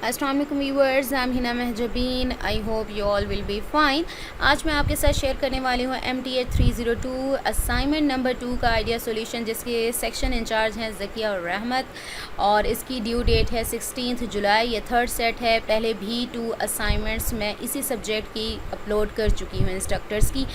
अस्सलाम वालेकुम viewers, I am Hina Mahjabeen. I hope you all will be fine. आज मैं आपके साथ शेयर करने वाली हूँ MTA 302 असाइनमेंट नंबर 2 का आइडिया सॉल्यूशन, जिसके सेक्शन इंचार्ज हैं ज़किया और रहमत, और इसकी ड्यू डेट है 16 जुलाई। ये थर्ड सेट है। पहले भी 2 असाइनमेंट्स मैं इसी सब्जेक्ट की अपलोड कर चुकी हूँ, इंस्ट्रक्टर्स की।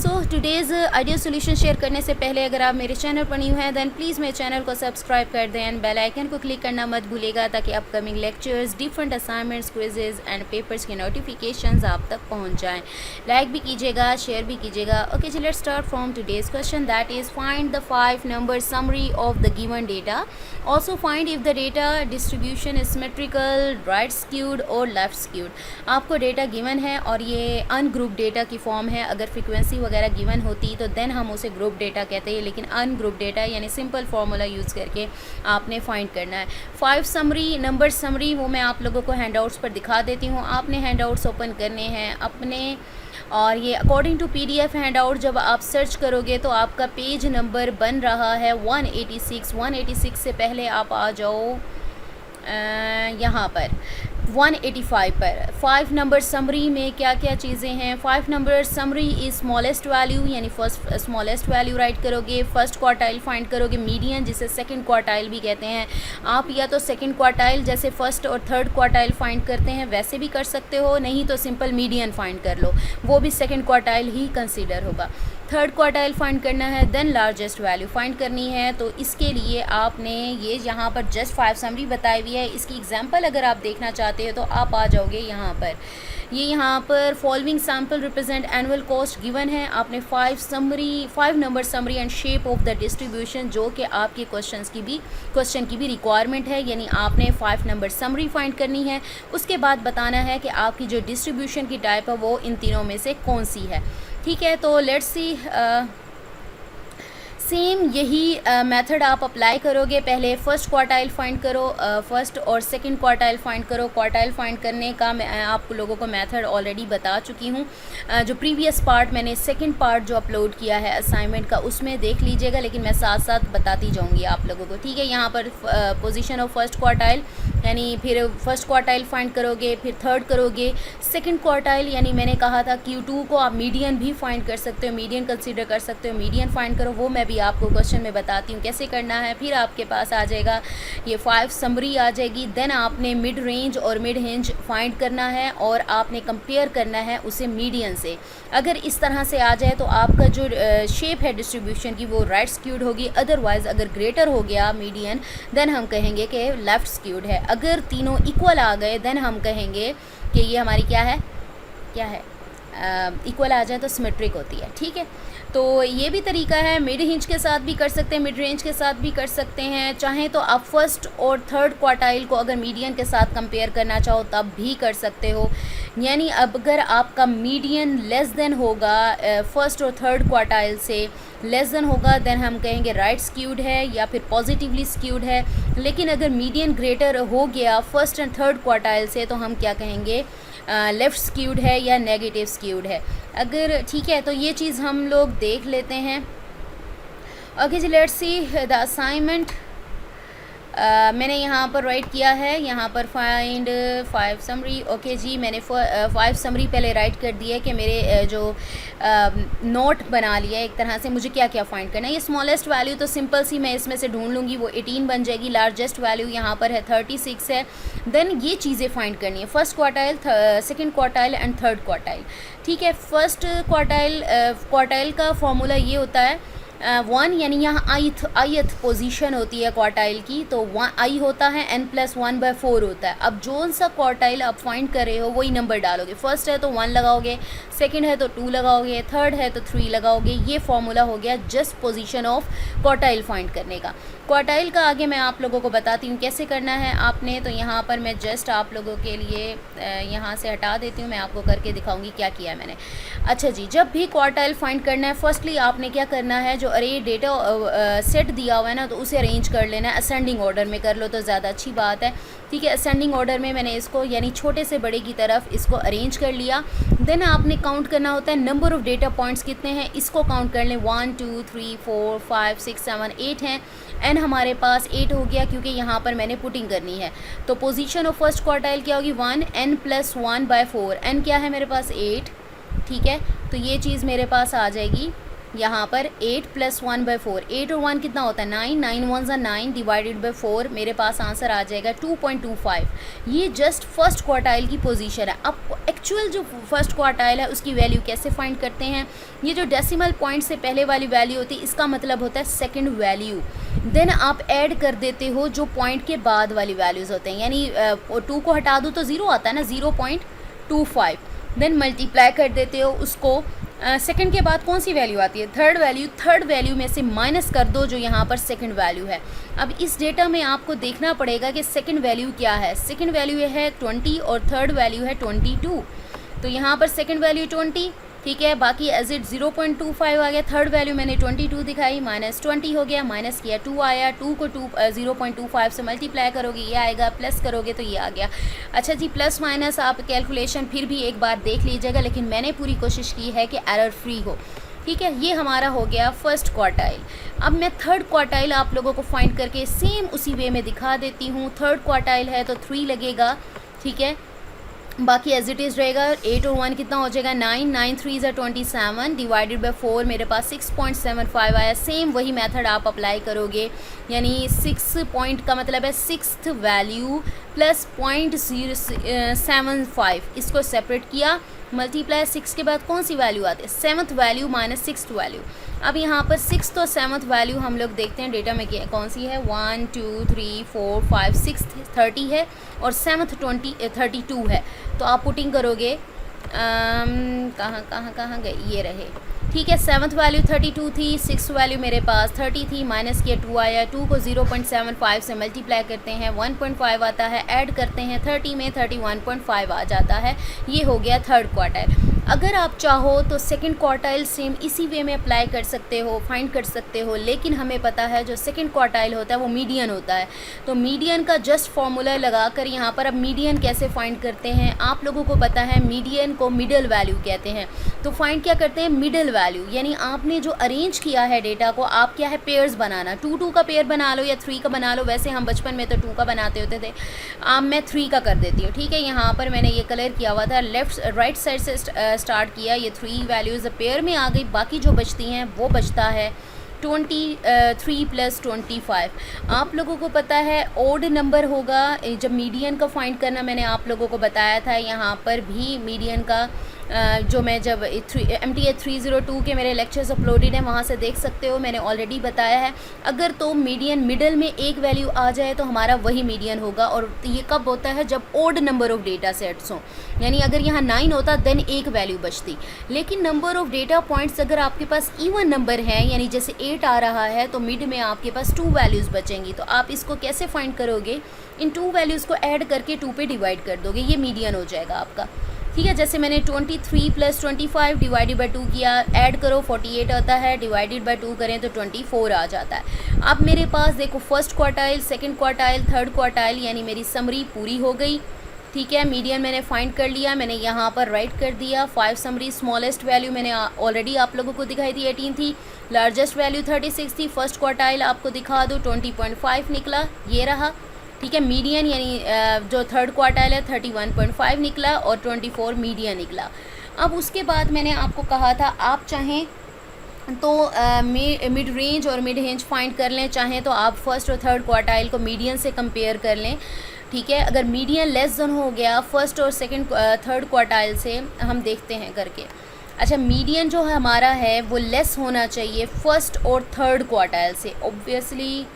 सो टुडेज़ आइडिया सॉल्यूशन शेयर करने से पहले अगर आप मेरे चैनल पर न्यू हैं दैन प्लीज़ मेरे चैनल को सब्सक्राइब कर दें एंड बेल आइकन को क्लिक करना मत भूलिएगा, ताकि upcoming lectures, different assignments, quizzes and papers की नोटिफिकेशंस आप तक पहुंच जाएं। लाइक भी कीजिएगा, शेयर भी कीजिएगा। Okay ji, let's start from today's question, that is find the 5 number summary of the given data. Also find if the data distribution is symmetrical, right skewed और लेफ्ट स्क्यूड। आपको डेटा गिवन है और ये ungroup data की form है। अगर frequency वगैरह given होती तो देन हम उसे ग्रुप डेटा कहते हैं, लेकिन अनग्रुप डेटा यानी सिंपल फार्मूला यूज़ करके आपने फाइंड करना है। 5 समरी, नंबर समरी, वो मैं आप लोगों को हैंडआउट्स पर दिखा देती हूँ। आपने हैंडआउट्स ओपन करने हैं अपने, और ये अकॉर्डिंग टू PDF हैंडआउट जब आप सर्च करोगे तो आपका पेज नंबर बन रहा है 186। 186 से पहले आप आ जाओ यहाँ पर 185 पर। 5 नंबर समरी में क्या क्या चीज़ें हैं। 5 number summary is smallest value, यानी फर्स्ट स्मॉलेस्ट वैल्यू राइट करोगे। फर्स्ट क्वार्टाइल फाइंड करोगे, मीडियन जिसे सेकंड क्वार्टाइल भी कहते हैं। आप या तो सेकंड क्वार्टाइल जैसे फर्स्ट और थर्ड क्वार्टाइल फाइंड करते हैं वैसे भी कर सकते हो, नहीं तो सिंपल मीडियन फाइंड कर लो, वो भी सेकंड क्वार्टाइल ही कंसीडर होगा। थर्ड क्वार्टाइल फाइंड करना है, देन लार्जेस्ट वैल्यू फाइंड करनी है। तो इसके लिए आपने ये यहाँ पर जस्ट 5 समरी बताई हुई है। इसकी एग्जांपल अगर आप देखना चाहते हो तो आप आ जाओगे यहाँ पर। ये यहाँ पर following sample represent annual cost given है। आपने 5 number summary and shape of the distribution, जो कि आपके क्वेश्चन की भी रिक्वायरमेंट है, यानी आपने 5 नंबर समरी फाइंड करनी है। उसके बाद बताना है कि आपकी जो डिस्ट्रीब्यूशन की टाइप है वो इन तीनों में से कौन सी है। ठीक है, तो लेट्स सी, सेम यही मेथड आप अप्लाई करोगे। पहले फर्स्ट क्वार्टाइल फाइंड करो, फर्स्ट और सेकंड क्वार्टाइल फाइंड करो। क्वार्टाइल फाइंड करने का मैं आप लोगों को मेथड ऑलरेडी बता चुकी हूँ। जो प्रीवियस पार्ट मैंने सेकंड पार्ट जो अपलोड किया है असाइनमेंट का, उसमें देख लीजिएगा, लेकिन मैं साथ साथ बताती जाऊँगी आप लोगों को। ठीक है, यहाँ पर पोजीशन ऑफ फर्स्ट क्वार्टाइल, यानी फिर फर्स्ट क्वार्टाइल फाइंड करोगे, फिर थर्ड करोगे, सेकंड क्वार्टाइल, यानी मैंने कहा था Q2 को आप मीडियन भी फाइंड कर सकते हो, मीडियन कंसीडर कर सकते हो, मीडियन फाइंड करो, वो मैं भी आपको क्वेश्चन में बताती हूँ कैसे करना है। फिर आपके पास आ जाएगा ये 5 समरी आ जाएगी। देन आपने मिड रेंज और मिड रेंज फाइंड करना है और आपने कंपेयर करना है उसे मीडियन से। अगर इस तरह से आ जाए तो आपका जो शेप है डिस्ट्रीब्यूशन की वो राइट स्क्यूड होगी। अदरवाइज़ अगर ग्रेटर हो गया मीडियन, देन हम कहेंगे कि लेफ़्ट स्क्यूड है। अगर तीनों इक्वल आ गए देन हम कहेंगे कि ये हमारी क्या है इक्वल आ जाए तो सिमेट्रिक होती है। ठीक है, तो ये भी तरीका है। मिड रेंज के साथ भी कर सकते हैं, मिड रेंज के साथ भी कर सकते हैं। चाहें तो आप फर्स्ट और थर्ड क्वार्टाइल को अगर मीडियन के साथ कंपेयर करना चाहो तब भी कर सकते हो। यानी अब अगर आपका मीडियन लेस देन होगा फर्स्ट और थर्ड क्वार्टाइल से लेस देन होगा, देन हम कहेंगे राइट स्क्यूड है या फिर पॉजिटिवली स्क्यूड है। लेकिन अगर मीडियन ग्रेटर हो गया फर्स्ट एंड थर्ड क्वार्टाइल से तो हम क्या कहेंगे, लेफ़्ट स्क्यूड है या नेगेटिव स्क्यूड है। अगर ठीक है, तो ये चीज़ हम लोग देख लेते हैं। Okay ji, let's see the assignment. मैंने यहाँ पर राइट किया है, यहाँ पर फाइंड 5 समरी। ओके जी, मैंने 5 समरी पहले राइट कर दिया है कि मेरे जो नोट बना लिया है एक तरह से, मुझे क्या क्या फाइंड करना है। ये स्मॉलेस्ट वैल्यू तो सिंपल सी मैं इसमें से ढूंढ लूँगी, वो 18 बन जाएगी। लार्जेस्ट वैल्यू यहाँ पर है 36 है। देन ये चीज़ें फाइंड करनी है, first quartile, second quartile and third quartile. ठीक है, फर्स्ट क्वार्टाइल का फॉर्मूला ये होता है 1, यानी यहाँ आइथ पोजीशन होती है क्वार्टाइल की, तो 1 आई होता है, n+1/4 होता है। अब जो सा क्वार्टाइल आप फाइंड कर रहे हो वही नंबर डालोगे। फर्स्ट है तो 1 लगाओगे, सेकंड है तो 2 लगाओगे, थर्ड है तो 3 लगाओगे। ये फॉर्मूला हो गया just position of quartile find करने का। क्वार्टाइल का आगे मैं आप लोगों को बताती हूँ कैसे करना है आपने। तो यहाँ पर मैं जस्ट आप लोगों के लिए यहाँ से हटा देती हूँ, मैं आपको करके दिखाऊंगी क्या किया है मैंने। अच्छा जी, जब भी क्वार्टाइल फाइंड करना है, फर्स्टली आपने क्या करना है, जो जो अरे डेटा सेट दिया हुआ है ना, तो उसे अरेंज कर लेना है, असेंडिंग ऑर्डर में कर लो तो ज़्यादा अच्छी बात है। ठीक है, असेंडिंग ऑर्डर में मैंने इसको यानी छोटे से बड़े की तरफ इसको अरेंज कर लिया। देन आपने काउंट करना होता है नंबर ऑफ़ डेटा पॉइंट्स कितने हैं, इसको काउंट कर लें। 1 2 3 4 5 6 7 8 हैं। एन हमारे पास 8 हो गया क्योंकि यहाँ पर मैंने पुटिंग करनी है। तो पोजीशन ऑफ फर्स्ट क्वार्टाइल क्या होगी, 1 n + 1/4। एन क्या है मेरे पास 8। ठीक है, तो ये चीज़ मेरे पास आ जाएगी यहाँ पर 8 + 1/4। 8 और 1 कितना होता है 9, 9 1 9 डिवाइडेड बाई 4, मेरे पास आंसर आ जाएगा 2.25। ये जस्ट फर्स्ट क्वार्टाइल की पोजीशन है। अब एक्चुअल जो फर्स्ट क्वार्टाइल है उसकी वैल्यू कैसे फाइंड करते हैं, ये जो डेसिमल पॉइंट से पहले वाली वैल्यू होती है इसका मतलब होता है सेकेंड वैल्यू। देन आप ऐड कर देते हो जो पॉइंट के बाद वाली वैल्यूज़ होते हैं, यानी 2 को हटा दो तो 0 आता है ना, 0.25। देन मल्टीप्लाई कर देते हो उसको, सेकंड के बाद कौन सी वैल्यू आती है, थर्ड वैल्यू में से माइनस कर दो जो यहाँ पर सेकंड वैल्यू है। अब इस डेटा में आपको देखना पड़ेगा कि सेकंड वैल्यू क्या है। सेकंड वैल्यू है 20 और थर्ड वैल्यू है 22। तो यहाँ पर सेकंड वैल्यू 20, ठीक है, बाकी एज इट 0.25 आ गया। थर्ड वैल्यू मैंने 22 दिखाई, -20 हो गया, माइनस किया 2 आया। 2 को 0.25 से मल्टीप्लाई करोगे ये आएगा, प्लस करोगे तो ये आ गया। अच्छा जी, प्लस माइनस आप कैलकुलेशन फिर भी एक बार देख लीजिएगा, लेकिन मैंने पूरी कोशिश की है कि एरर फ्री हो। ठीक है, ये हमारा हो गया फर्स्ट क्वार्टाइल। अब मैं थर्ड क्वार्टाइल आप लोगों को फाइंड करके सेम उसी वे में दिखा देती हूँ। थर्ड क्वार्टाइल है तो 3 लगेगा। ठीक है, बाकी एज इट इज़ रहेगा। 8 और 1 कितना हो जाएगा 9, 9 3 ज़ा 27 डिवाइडेड बाई 4, मेरे पास 6.75 आया। सेम वही मेथड आप अप्लाई करोगे, यानी 6 पॉइंट का मतलब है सिक्स्थ वैल्यू प्लस 0.075, इसको सेपरेट किया, मल्टीप्लाई 6 के बाद कौन सी वैल्यू आती है, 7th value minus 6th value. अब यहाँ पर 6th और 7th वैल्यू हम लोग देखते हैं डेटा में कौन सी है। 1 2 3 4 5 6 30 है और 7th 32 है। तो आप पुटिंग करोगे, कहाँ गए, ये रहे। ठीक है, 7th वैल्यू 32 थी, 6th वैल्यू मेरे पास 30 थी, माइनस किया 2 आया। 2 को 0.75 से मल्टीप्लाई करते हैं 1.5 आता है, ऐड करते हैं 30 में 31.5 आ जाता है। ये हो गया थर्ड क्वार्टाइल। अगर आप चाहो तो सेकंड क्वार्टाइल सेम इसी वे में अप्लाई कर सकते हो, फाइंड कर सकते हो, लेकिन हमें पता है जो सेकंड क्वार्टाइल होता है वो मीडियन होता है। तो मीडियन का जस्ट फॉर्मूला लगाकर यहाँ पर अब मीडियन कैसे फाइंड करते हैं, आप लोगों को पता है मीडियन को मिडल वैल्यू कहते हैं। तो फाइंड क्या करते हैं, मिडल वैल्यू, यानी आपने जो अरेंज किया है डेटा को, आप क्या है पेयर्स बनाना, 2 का पेयर बना लो या 3 का बना लो। वैसे हम बचपन में तो 2 का बनाते होते थे, अब मैं 3 का कर देती हूँ। ठीक है, यहाँ पर मैंने ये कलर किया हुआ था, लेफ्ट राइट साइड से स्टार्ट किया, ये 3 वैल्यूज़ पेयर में आ गई, बाकी जो बचती हैं वो बचता है 23 + 25। आप लोगों को पता है ओड नंबर होगा जब मीडियन का फाइंड करना, मैंने आप लोगों को बताया था। यहाँ पर भी मीडियन का जो मैं जब MTA 302 के मेरे लेक्चर्स अपलोडेड हैं वहाँ से देख सकते हो, मैंने ऑलरेडी बताया है। अगर तो मीडियन मिडल में एक वैल्यू आ जाए तो हमारा वही मीडियन होगा, और ये कब होता है जब odd number of data sets हों, यानी अगर यहाँ 9 होता देन एक वैल्यू बचती। लेकिन नंबर ऑफ डेटा पॉइंट्स अगर आपके पास इवन नंबर है, यानी जैसे 8 आ रहा है, तो मिड में आपके पास 2 वैल्यूज़ बचेंगी। तो आप इसको कैसे फाइंड करोगे, इन 2 वैल्यूज़ को ऐड करके 2 पे डिवाइड कर दोगे, ये मीडियन हो जाएगा आपका। ठीक है, जैसे मैंने 23 + 25 डिवाइडेड बाई 2 किया, ऐड करो 48 आता है, डिवाइडेड बाई 2 करें तो 24 आ जाता है। अब मेरे पास देखो first quartile, second quartile, third quartile, यानी मेरी समरी पूरी हो गई। ठीक है, मीडियन मैंने फाइंड कर लिया, मैंने यहाँ पर राइट कर दिया। 5 समरी, स्मॉलेस्ट वैल्यू मैंने ऑलरेडी आप लोगों को दिखाई थी 18 थी, लार्जेस्ट वैल्यू 36 थी। फर्स्ट क्वार्टाइल आपको दिखा दूँ 20.5 निकला, ये रहा। ठीक है, मीडियन यानी जो थर्ड क्वार्टाइल है 31.5 निकला और 24 मीडियन निकला। अब उसके बाद मैंने आपको कहा था आप चाहें तो मिड रेंज और मिड रेंज फाइंड कर लें, चाहें तो आप फर्स्ट और थर्ड क्वार्टाइल को मीडियन से कंपेयर कर लें। ठीक है, अगर मीडियन लेस देन हो गया फर्स्ट और सेकंड थर्ड क्वार्टाइल से, हम देखते हैं करके। अच्छा, मीडियन जो हमारा है वो लेस होना चाहिए फर्स्ट और थर्ड क्वार्टाइल से, ऑब्वियसली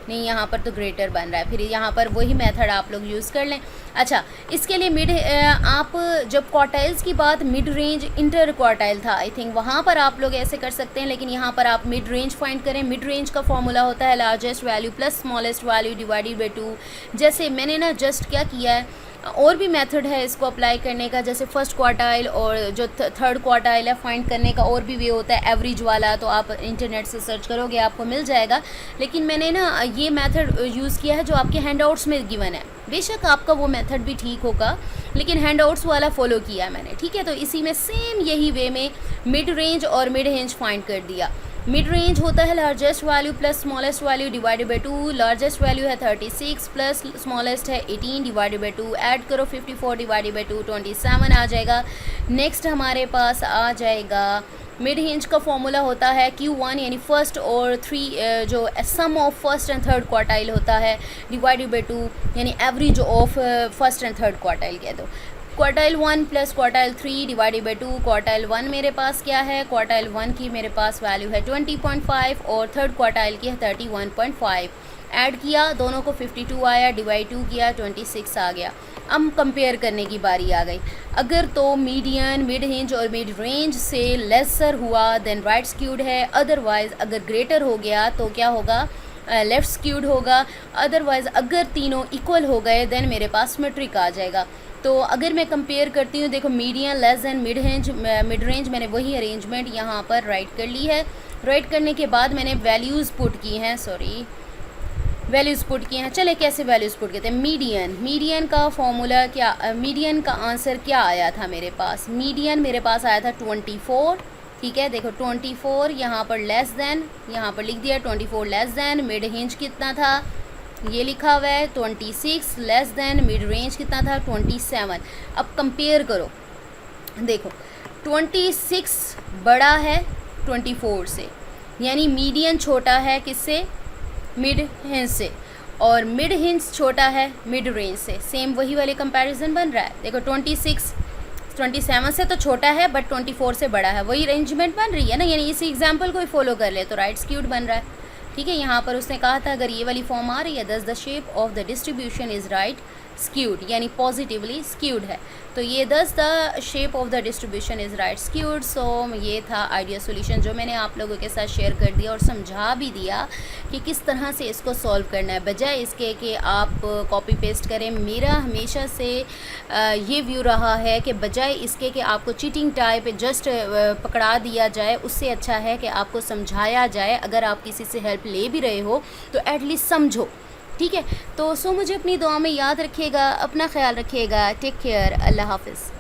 नहीं, यहाँ पर तो ग्रेटर बन रहा है, फिर यहाँ पर वही मेथड आप लोग यूज़ कर लें। अच्छा, इसके लिए आप जब क्वार्टाइल्स की बात, मिड रेंज इंटर क्वार्टाइल था आई थिंक, वहाँ पर आप लोग ऐसे कर सकते हैं, लेकिन यहाँ पर आप मिड रेंज फाइंड करें। मिड रेंज का फॉर्मूला होता है largest value plus smallest value divided by 2। जैसे मैंने ना जस्ट क्या किया है, और भी मेथड है इसको अप्लाई करने का, जैसे फर्स्ट क्वार्टाइल और जो थर्ड क्वार्टाइल है फाइंड करने का और भी वे होता है एवरेज वाला, तो आप इंटरनेट से सर्च करोगे आपको मिल जाएगा। लेकिन मैंने ना ये मेथड यूज़ किया है जो आपके हैंडआउट्स में गिवन है। बेशक आपका वो मेथड भी ठीक होगा, लेकिन हैंडआउट्स वाला फॉलो किया है मैंने, ठीक है। तो इसी में सेम यही वे में मिड रेंज और मिड रेंज फाइंड कर दिया। मिड रेंज होता है largest value plus smallest value divided by 2। Largest value है 36 प्लस स्मॉलेस्ट है 18 डिवाइडेड बाई 2। ऐड करो 54 डिवाइडेड बाई 2 27 आ जाएगा। नेक्स्ट हमारे पास आ जाएगा मिड रेंज का फॉर्मूला होता है Q1 यानी फर्स्ट और 3 जो sum of first and third quartile होता है डिवाइडेड बाई 2 यानी average of first and third quartile कह दो। Quartile 1 plus quartile 3 divided by 2। Quartile 1 मेरे पास क्या है, क्वार्टाइल 1 की मेरे पास वैल्यू है 20.5 और थर्ड क्वार्टाइल की है 31.5। ऐड किया, दोनों को 52 आया, डिवाइड 2 किया 26 आ गया। अब कंपेयर करने की बारी आ गई। अगर तो मीडियन, मिड रेंज और मिड रेंज से लेसर हुआ देन राइट स्क्यूड है, अदरवाइज अगर ग्रेटर हो गया तो क्या होगा, लेफ्ट स्क्यूड होगा। अदरवाइज अगर तीनों इक्वल हो गए देन मेरे पास सिमेट्रिक आ जाएगा। तो अगर मैं कंपेयर करती हूँ, देखो median less than mid range मैंने वही अरेंजमेंट यहाँ पर राइट कर ली है। राइट करने के बाद मैंने वैल्यूज़ पुट की हैं, वैल्यूज़ पुट किए हैं। चले कैसे वैल्यूज़ पुट करते हैं। मीडियन का फॉर्मूला क्या, मीडियन का आंसर क्या आया था मेरे पास, मीडियन मेरे पास आया था 24, ठीक है। देखो 24 यहाँ पर लेस दैन, यहाँ पर लिख दिया 24 लेस दैन। मिड रेंज कितना था, ये लिखा हुआ है 26 लेस दैन। मिड रेंज कितना था 27। अब कंपेयर करो, देखो 26 बड़ा है 24 से, यानी मीडियन छोटा है किससे, मिड रेंज से, और मिड रेंज छोटा है मिड रेंज से। सेम वही वाले कंपैरिजन बन रहा है। देखो 27 से तो छोटा है बट 24 से बड़ा है, वही अरेंजमेंट बन रही है ना। यानी इसी एग्जाम्पल को ही फॉलो कर ले तो राइट स्क्यूड बन रहा है, ठीक है। यहाँ पर उसने कहा था अगर ये वाली फॉर्म आ रही है thus the shape of the distribution is right skewed, यानी पॉजिटिवली स्क्यूड है। तो ये thus the shape of the distribution is right skewed. So ये था आइडिया सॉल्यूशन जो मैंने आप लोगों के साथ शेयर कर दिया और समझा भी दिया कि किस तरह से इसको सॉल्व करना है, बजाय इसके कि आप कॉपी पेस्ट करें। मेरा हमेशा से ये व्यू रहा है कि बजाय इसके कि आपको चीटिंग टाइप जस्ट पकड़ा दिया जाए, उससे अच्छा है कि आपको समझाया जाए। अगर आप किसी से हेल्प ले भी रहे हो तो एटलीस्ट समझो, ठीक है। तो मुझे अपनी दुआ में याद रखिएगा, अपना ख्याल रखिएगा। टेक केयर, अल्लाह हाफिज़।